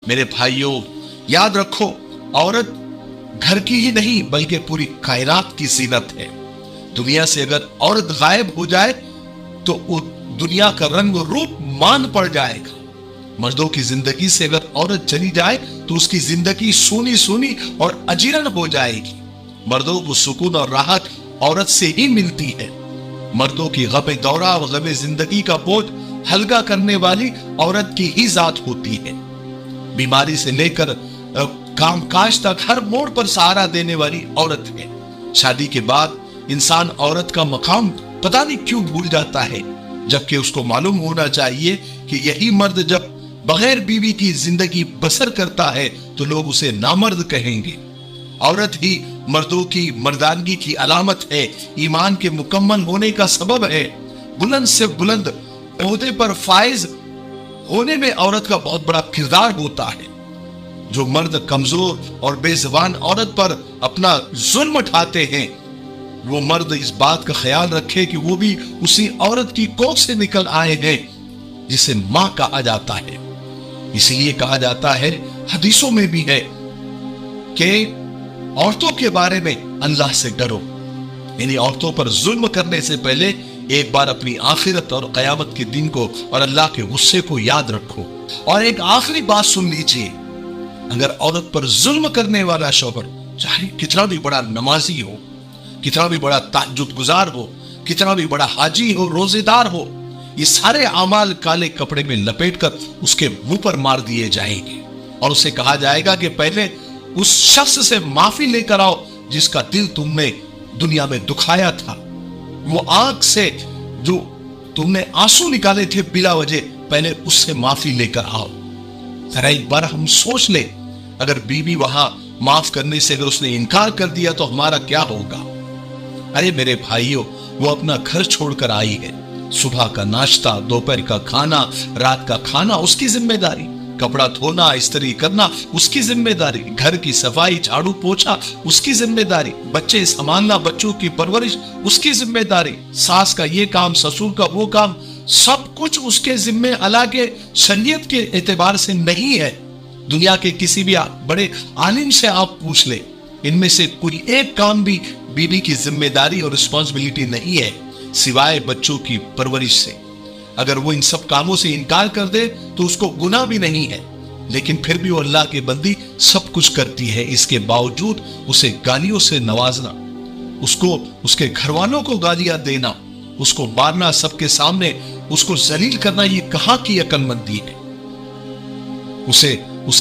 میرے بھائیوں یاد رکھو، عورت گھر کی ہی نہیں بلکہ پوری کائنات کی زینت ہے۔ دنیا سے اگر عورت غائب ہو جائے تو دنیا کا رنگ و روپ مان پڑ جائے گا۔ مردوں کی زندگی سے اگر عورت چلی جائے تو اس کی زندگی سونی سونی اور اجیرن ہو جائے گی۔ مردوں کو سکون اور راحت عورت سے ہی ملتی ہے۔ مردوں کی غم دورہ و غم زندگی کا بوجھ ہلکا کرنے والی عورت کی ہی ذات ہوتی ہے۔ بیماری سے لے کر کام کاج تک ہر موڑ پر سہارا دینے والی عورت ہے۔ شادی کے بعد انسان عورت کا مقام پتہ نہیں کیوں بھول جاتا ہے، جبکہ اس کو معلوم ہونا چاہیے کہ یہی مرد جب بغیر بیوی کی زندگی بسر کرتا ہے تو لوگ اسے نامرد کہیں گے۔ عورت ہی مردوں کی مردانگی کی علامت ہے، ایمان کے مکمل ہونے کا سبب ہے۔ بلند سے بلند عہدے پر فائز ہونے میں عورت کا بہت بڑا کردار ہوتا ہے۔ جو مرد کمزور اور بے زبان عورت پر اپنا ظلم اٹھاتے ہیں، وہ مرد اس بات کا خیال رکھے کہ وہ بھی اسی عورت کی کوکھ سے نکل آئے ہیں جسے ماں کہا جاتا ہے۔ اسی لیے کہا جاتا ہے، حدیثوں میں بھی ہے کہ عورتوں کے بارے میں اللہ سے ڈرو، یعنی عورتوں پر ظلم کرنے سے پہلے ایک بار اپنی آخرت اور قیامت کے دن کو اور اللہ کے غصے کو یاد رکھو۔ اور ایک آخری بات سن لیجئے، اگر عورت پر ظلم کرنے والا شوہر چاہے کتنا بھی بڑا نمازی ہو، کتنا بھی بڑا تہجد گزار ہو، کتنا بھی بڑا حاجی ہو، روزے دار ہو، یہ سارے اعمال کالے کپڑے میں لپیٹ کر اس کے منہ پر مار دیے جائیں گے، اور اسے کہا جائے گا کہ پہلے اس شخص سے معافی لے کر آؤ جس کا دل تم نے دنیا میں دکھایا تھا۔ وہ آنکھ سے جو تم نے آنسو نکالے تھے بلا وجہ، پہلے اس سے معافی لے کر آؤ۔ ذرا ایک بار ہم سوچ لیں، اگر بیوی وہاں معاف کرنے سے اگر اس نے انکار کر دیا تو ہمارا کیا ہوگا؟ ارے میرے بھائیوں، وہ اپنا گھر چھوڑ کر آئی ہے، صبح کا ناشتہ، دوپہر کا کھانا، رات کا کھانا اس کی ذمہ داری، کپڑا دھونا، استری کرنا اس کی ذمہ داری، گھر کی صفائی، جھاڑو پوچھا اس کی ذمہ داری، بچے سنبھالنا، بچوں کی پرورش اس کی ذمہ داری، ساس کا یہ کام، سسر کا وہ کام، سب کچھ اس کے ذمہ حالانکہ شریعت کے اعتبار سے نہیں ہے۔ دنیا کے کسی بھی بڑے عالم سے آپ پوچھ لیں، ان میں سے کوئی ایک کام بھی بیوی کی ذمہ داری اور رسپانسبلٹی نہیں ہے سوائے بچوں کی پرورش سے۔ اگر وہ ان سب کاموں سے انکار کر دے تو اس کو گناہ بھی نہیں ہے، لیکن پھر بھی وہ اللہ کے بندی سب کچھ کرتی ہے۔ اس کے باوجود اسے گالیوں سے نوازنا، اس کو اس کے گھر والوں کو گالیاں دینا، اس کو مارنا سب کے سامنے، اس کو ذلیل کرنا، یہ کہاں کی عقل مندی ہے؟ اسے